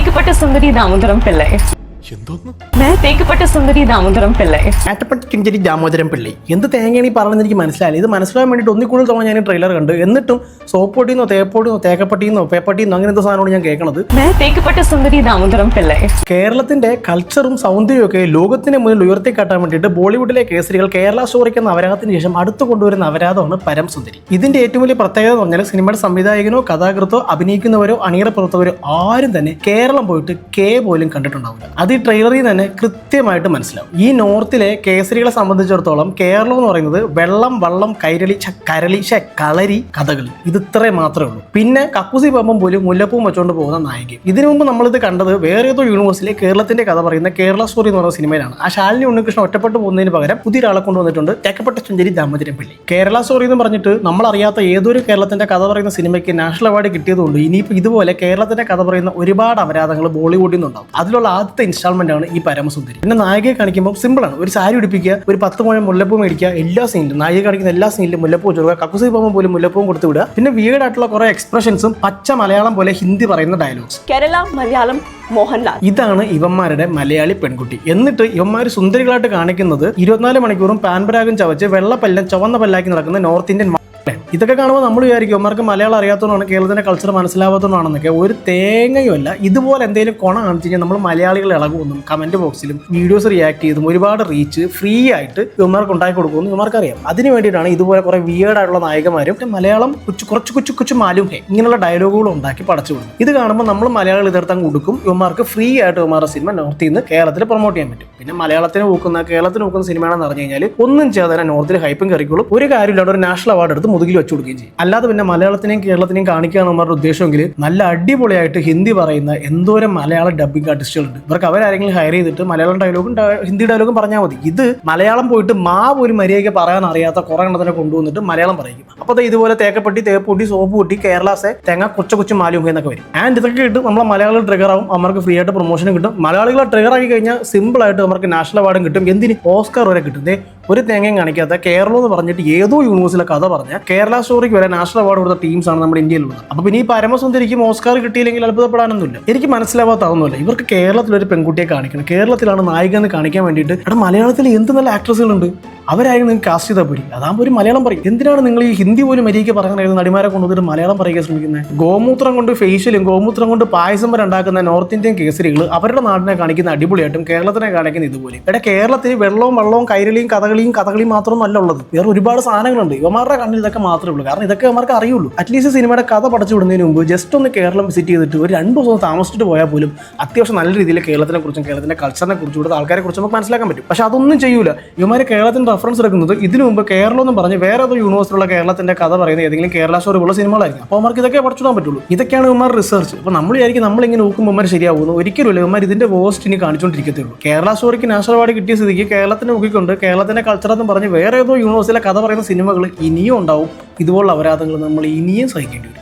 തേക്കപ്പെട്ട സുന്ദരി ദാമോദരം പിള്ളை. തേക്കപ്പെട്ട സുന്ദരി ദാമോദരം പിള്ളை. ഏട്ടപ്പെട്ട കിഞ്ചരി ദാമോദരം പിള്ളை. എന്ത് തേങ്ങയാണ് ഈ പറഞ്ഞത് എനിക്ക് മനസ്സിലായില്ല. ഇത് മനസ്സിലാകാൻ വേണ്ടിയിട്ട് ഒന്നിക്കൂടുതൽ തവണ ഞാൻ ട്രെയിലർ കണ്ട്. എന്നിട്ടും സോപ്പൊട്ടിന്നോ തേപ്പൊട്ടിന്നോ തേക്കപ്പട്ടിന്നോ പേപ്പട്ടിന്നോ അങ്ങനെ എന്തോ സാധനമാണ് ഞാൻ കേൾക്കണത്. തേക്കപ്പെട്ട സുന്ദരി ദാമോദരം പിള്ളை. കേരളത്തിന്റെ കൾച്ചറും സൗന്ദര്യവും ഒക്കെ ലോകത്തിന് മുന്നിൽ ഉയർത്തിക്കാട്ടാൻ വേണ്ടിയിട്ട് ബോളിവുഡിലെ കേസരികൾ കേരള സ്റ്റോറിക്ക് എന്ന അവരാധത്തിന് ശേഷം അടുത്ത് കൊണ്ടുവരുന്ന അവരാധമാണ് പരം സുന്ദരി. ഇതിന്റെ ഏറ്റവും വലിയ പ്രത്യേകത എന്ന് പറഞ്ഞാൽ സിനിമയുടെ സംവിധായകനോ കഥാകൃത്തോ അഭിനയിക്കുന്നവരോ അണിയറ പ്രവർത്തകരോ ആരും തന്നെ കേരളം പോയിട്ട് പോലും കണ്ടിട്ടുണ്ടാവില്ല. അത് ഈ ട്രെയിലറിൽ തന്നെ കൃത്യമായിട്ട് മനസ്സിലാവും. ഈ നോർത്തിലെ കേസരികളെ സംബന്ധിച്ചിടത്തോളം കേരളം എന്ന് പറയുന്നത് വെള്ളം വള്ളം കൈരളി കരളി കളരി കഥകളി ഇത് ഇത്രേ മാത്രമേ ഉള്ളൂ. പിന്നെ കക്കൂസി പമ്പം പോലും മുല്ലപ്പൂവും വെച്ചുകൊണ്ട് പോകുന്ന നായിക. ഇതിനു മുമ്പ് നമ്മളിത് കണ്ടത് വേറെ ഏതോ യൂണിവേഴ്സിലെ കേരളത്തിന്റെ കഥ പറയുന്ന കേരള സ്റ്റോറി എന്ന് പറയുന്ന സിനിമയിലാണ്. ആ ശാലിനി ഉണ്ണികൃഷ്ണൻ ഒറ്റപ്പെട്ടു പോകുന്നതിന് പകരം പുതിയ ഒരാളെ കൊണ്ടുവന്നിട്ടുണ്ട്, തേക്കപ്പെട്ട സുന്ദരി ദാമോദരം പിള്ളை. കേരള സ്റ്റോറി എന്ന് പറഞ്ഞിട്ട് നമ്മളറിയാത്ത ഏതൊരു കേരളത്തിന്റെ കഥ പറയുന്ന സിനിമയ്ക്ക് നാഷണൽ അവാർഡ് കിട്ടിയതുകൊണ്ട് ഇനിയിപ്പോൾ ഇതുപോലെ കേരളത്തിന്റെ കഥ പറയുന്ന ഒരുപാട് അപരാധങ്ങൾ ബോളിവുഡിൽ നിന്നുണ്ടാവും. അതിലുള്ള ആദ്യത്തെ ഇൻസ്റ്റാൾമെന്റ് ആണ് ഈ പരമസുന്ദരി. പിന്നെ നായികയെ കാണിക്കുമ്പോൾ സിമ്പിൾ ആണ്. ഒരു സാരി ഉടുപ്പിക്കുക, ഒരു 10 മുഴം മുല്ലപ്പൂ മേടിക്കുക, എല്ലാ സീനിലും നായിക കാണിക്കുന്ന എല്ലാ സീനിലും മുല്ലപ്പൂ വെച്ചുകൊടുക്കുക, കക്കൂസി പോകുമ്പോൾ പോലും മുല്ലപ്പൂവും കൊടുത്തു വിടുക. പിന്നെ വിയേർഡ് ആയിട്ടുള്ള കുറെ എക്സ്പ്രഷൻസും പച്ച മലയാളം പോലെ ഹിന്ദി പറയുന്ന ഡയലോഗ്സ്. കേരള മലയാളം മോഹൻലാൽ. ഇതാണ് ഇവന്മാരുടെ മലയാളി പെൺകുട്ടി. എന്നിട്ട് ഇവന്മാർ സുന്ദരികളായിട്ട് കാണിക്കുന്നത് 24 മണിക്കൂറും പാൻപരാഗം ചവച്ച് വെള്ളപ്പല്ലം ചുവന്ന പല്ലാക്കി നടക്കുന്ന നോർത്ത് ഇന്ത്യൻ. ഇതൊക്കെ കാണുമ്പോൾ നമ്മൾ വിചാരിക്കും അവന്മാർക്ക് മലയാളം അറിയാത്തതുകൊണ്ടാണ്, കേരളത്തിന്റെ കൾച്ചർ മനസ്സിലാവാത്തതുകൊണ്ടാണെന്നൊക്കെ. ഒരു തേങ്ങയുമല്ല. ഇതുപോലെ എന്തെങ്കിലും കൊണ കാണിച്ചു കഴിഞ്ഞാൽ നമ്മൾ മലയാളികൾ ഇളകുമെന്നും കമന്റ് ബോക്സിലും വീഡിയോസ് റിയാക്ട് ചെയ്തും ഒരുപാട് റീച്ച് ഫ്രീ ആയിട്ട് ഇവന്മാർക്ക് ഉണ്ടാക്കി കൊടുക്കുമെന്ന് ഇവന്മാർക്ക് അറിയാം. അതിന് വേണ്ടിയിട്ടാണ് ഇതുപോലെ കുറെ വിയേർഡ് ആയിട്ടുള്ള നായകന്മാരും മലയാളം കുറച്ച് മാലും ഇങ്ങനെയുള്ള ഡയലോഗുകളും ഉണ്ടാക്കി പടച്ചു കൊടുക്കും. ഇത് കാണുമ്പോൾ നമ്മൾ മലയാളികൾ ഇതെടുത്താൽ കൊടുക്കും. ഇവന്മാർക്ക് ഫ്രീ ആയിട്ട് ഇവന്മാരുടെ സിനിമ നോർത്തിൽ നിന്ന് കേരളത്തിൽ പ്രൊമോട്ട് ചെയ്യാൻ പറ്റും. പിന്നെ മലയാളത്തിന് കേരളത്തിന് നോക്കുന്ന സിനിമയാണെന്ന് പറഞ്ഞു കഴിഞ്ഞാൽ ഒന്നും ചെയ്യാതെ നോർത്തിൽ ഹൈപ്പും കറിക്കുള്ളൂ. ഒരു കാര്യമില്ലാണ്ട് ഒരു നാഷണൽ അവാർഡ് എടുത്ത് മുതുകിൽ വെച്ചു കൊടുക്കുകയും ചെയ്യും. അല്ലാതെ പിന്നെ മലയാളത്തിനെയും കേരളത്തിനെയും കാണിക്കുകയാണ് നമ്മുടെ ഉദ്ദേശമെങ്കിൽ നല്ല അടിപൊളിയായിട്ട് ഹിന്ദി പറയുന്ന എന്തോരം മലയാളം ഡബ്ബിംഗ് ആർട്ടിസ്റ്റുകളുണ്ട്. ഇവർക്ക് അവരാരെങ്കിലും ഹയർ ചെയ്തിട്ട് മലയാളം ഡയലോഗും ഹിന്ദി ഡയലോഗും പറഞ്ഞാൽ മതി. ഇത് മലയാളം പോയിട്ട് പോലും മര്യാദയ്ക്ക് പറയാൻ അറിയാത്ത കുറെ എണ്ണത്തിനെ കൊണ്ടുവന്നിട്ട് മലയാളം പറയും. അപ്പോൾ ഇതുപോലെ തേക്കപ്പെട്ടി തേപ്പൊട്ടി സോപ്പ് പൊട്ടി കേരളാസെ തേങ്ങ കൊച്ചു മാലും എന്നൊക്കെ വരും. ആൻഡ് ഇതൊക്കെ കിട്ടും. നമ്മളെ മലയാളികൾ ട്രിഗർ ആവും. അവർക്ക് ഫ്രീ ആയിട്ട് പ്രൊമോഷനും കിട്ടും. മലയാളികളെ ട്രിഗർ ആക്കി കഴിഞ്ഞാൽ സിമ്പിൾ ആയിട്ട് അവർക്ക് നാഷണൽ അവാർഡും കിട്ടും. എന്തിന് ഓസ്കാർ വരെ കിട്ടും. ഒരു തേങ്ങയും കാണിക്കാത്ത കേരളം എന്ന് പറഞ്ഞിട്ട് ഏതോ യൂണിവേഴ്സിലെ കഥ പറഞ്ഞ കേരള സ്റ്റോറിക്ക് വരെ നാഷണൽ അവാർഡ് കൊടുത്ത ടീംസാണ് നമ്മുടെ ഇന്ത്യയിലുള്ളത്. അപ്പൊ പിന്നെ ഈ പരമസുന്ദരിക്കും ഓസ്കാർ കിട്ടിയില്ലെങ്കിൽ അത്ഭുതപ്പെടാനൊന്നുമില്ല. എനിക്ക് മനസ്സിലാവാത്താവുന്നില്ല. ഇവർക്ക് കേരളത്തിലൊരു പെൺകുട്ടിയെ കാണിക്കണം, കേരളത്തിലാണ് നായിക എന്ന് കാണിക്കാൻ വേണ്ടിയിട്ട് മലയാളത്തിൽ എന്ത് നല്ല ആക്ട്രസുകളുണ്ട്, അവരായിരുന്നു നിങ്ങൾക്ക് കാസ്റ്റ് ചെയ്താൽ പോയി. അതാകുമ്പോൾ ഒരു മലയാളം പറയും. എന്തിനാണ് നിങ്ങൾ ഈ ഹിന്ദി പോലും മര്യാദയ്ക്ക് പറയുന്ന നടിമാരെ കൊണ്ടുവന്നിട്ട് മലയാളം പറയാൻ ശ്രമിക്കുന്നത്? ഗോമൂത്രം കൊണ്ട് ഫേഷ്യലും ഗോമൂത്രം കൊണ്ട് പായസം വരെ ഉണ്ടാക്കുന്ന നോർത്ത് ഇന്ത്യൻ കേസരികൾ അവരുടെ നാടിനെ കാണിക്കുന്ന അടിപൊളിയായിട്ടും കേരളത്തിനെ കാണിക്കുന്ന ഇതുപോലെ. കേരളത്തിൽ വെള്ളവും വള്ളവും കൈരളിയും കഥകളിയും മാത്രമൊന്നും അല്ല ഉള്ളത്. വേറെ ഒരുപാട് സാധനങ്ങളുണ്ട്. ഇവന്മാരുടെ കണ്ണിൽ ഇതൊക്കെ മാത്രമേ ഉള്ളൂ. കാരണം ഇതൊക്കെ അവർക്ക് അറിയുള്ളൂ. അറ്റ്ലീസ്റ്റ് സിനിമയുടെ കഥ പഠിച്ചു വിടുന്നതിന് മുമ്പ് ജസ്റ്റ് ഒന്ന് കേരളം വിസിറ്റ് ചെയ്തിട്ട് ഒരു 2 ദിവസം താമസിച്ചിട്ട് പോയാൽ പോലും അത്യാവശ്യം നല്ല രീതിയിൽ കേരളത്തിനെ കുറിച്ചും കേരളത്തിന്റെ കൾച്ചറിനെ കുറിച്ചും ഇവിടുത്തെ ആൾക്കാരെ കുറിച്ച് നമുക്ക് മനസ്സിലാക്കാൻ പറ്റും. പക്ഷെ അതൊന്നും ചെയ്യൂല. ഇവന്മാർ കേരളത്തിന്റെ റെഫറൻസ് എടുക്കുന്നത് ഇതിനു മുമ്പ് കേരളം എന്ന് പറഞ്ഞ് വേറെ ഏതോ യൂണിവേഴ്സിലുള്ള കേരളത്തിന്റെ കഥ പറയുന്ന ഏതെങ്കിലും കേരള സ്റ്റോറിയുള്ള സിനിമകളായിരിക്കും. അപ്പോൾ അവർക്ക് ഇതൊക്കെ പഠിച്ചിടാൻ പറ്റുള്ളൂ. ഇതൊക്കെയാണ് ഇവന്മാർ റിസർച്ച്. അപ്പോൾ നമ്മൾ വിചാരിക്കും നമ്മളിങ്ങനെ നോക്കുമ്പോൾ ഇവന്മാർ ശരിയാവുന്നു. ഒരിക്കലും ഇവന്മാർ ഇതിന്റെ വേസ്റ്റ് ഇനി കാണിച്ചുകൊണ്ടിരിക്കത്തുള്ളൂ. കേരള സ്റ്റോറിക്ക് നാഷണൽ അവാർഡ് കിട്ടിയ സ്ഥിതിക്ക് കേരളത്തിന് നോക്കിക്കൊണ്ട് കേരളത്തിന്റെ കൾച്ചർ എന്ന് പറഞ്ഞ് വേറെ ഏതോ യൂണിവേഴ്സിലെ കഥ പറയുന്ന സിനിമകൾ ഇനിയും ഉണ്ടാവും. ഇതുപോലുള്ള അപരാധങ്ങൾ നമ്മൾ ഇനിയും സഹിക്കേണ്ടി വരും.